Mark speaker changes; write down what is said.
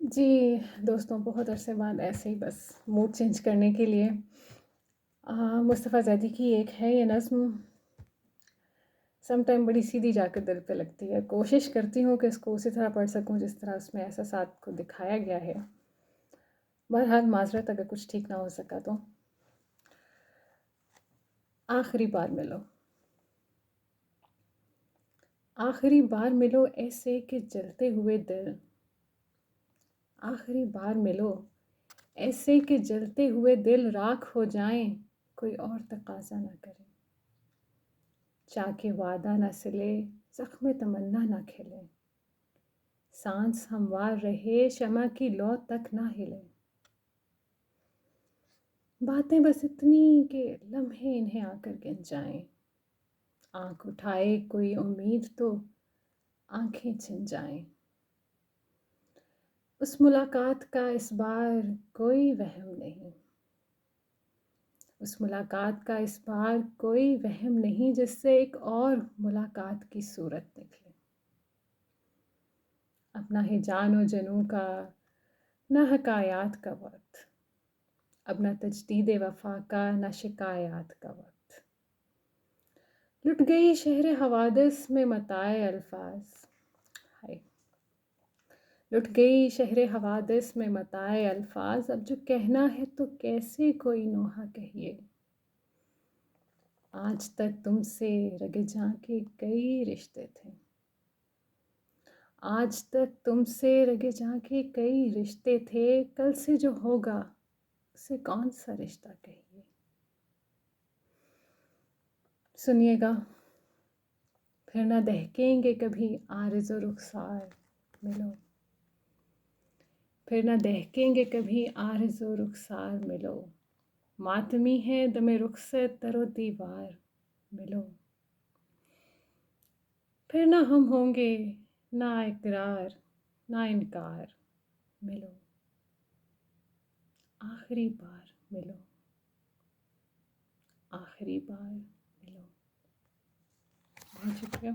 Speaker 1: جی دوستوں، بہت عرصے بعد ایسے ہی بس موڈ چینج کرنے کے لیے مصطفیٰ زیدی کی ایک ہے یہ نظم، سم ٹائم بڑی سیدھی جا کے دل پہ لگتی ہے. کوشش کرتی ہوں کہ اس کو اسی طرح پڑھ سکوں جس طرح اس میں احساسات کو دکھایا گیا ہے. بہرحال معذرت اگر کچھ ٹھیک نہ ہو سکا تو. آخری بار ملو. آخری بار ملو ایسے کہ جلتے ہوئے دل. آخری بار ملو ایسے کہ جلتے ہوئے دل راکھ ہو جائیں، کوئی اور تقاضا نہ کرے. چاکے وعدہ نہ سلے، زخم تمنا نہ کھلے. سانس ہموار رہے، شمع کی لو تک نہ ہلے. باتیں بس اتنی کہ لمحے انہیں آ کر گن جائیں. آنکھ اٹھائے کوئی امید تو آنکھیں چھن جائیں. اس ملاقات کا اس بار کوئی وہم نہیں. اس ملاقات کا اس بار کوئی وہم نہیں جس سے ایک اور ملاقات کی صورت نکلے. اپنا ہی جان و جنوں کا نہ حکایات کا وقت، اپنا تجدید وفا کا نہ شکایات کا وقت. لٹ گئی شہر حوادث میں متاع الفاظ. ہائے لٹ گئی شہر حوادث میں متاع الفاظ. اب جو کہنا ہے تو کیسے کوئی نوحہ کہیے. آج تک تم سے رگ جاں کے کئی رشتے تھے. آج تک تم سے رگ جاں کے کئی رشتے تھے. کل سے جو ہوگا اسے کون سا رشتہ کہیے. سنیے گا. پھر نہ دہکیں گے کبھی عارض و رخسار ملو. پھر نہ دہکیں گے کبھی عارض و رخسار ملو. ماتمی ہے دم رخصت در و دیوار ملو. پھر نہ ہم ہوں گے نہ اقرار نہ انکار ملو. آخری بار ملو. آخری بار ملو. بہت شکریہ.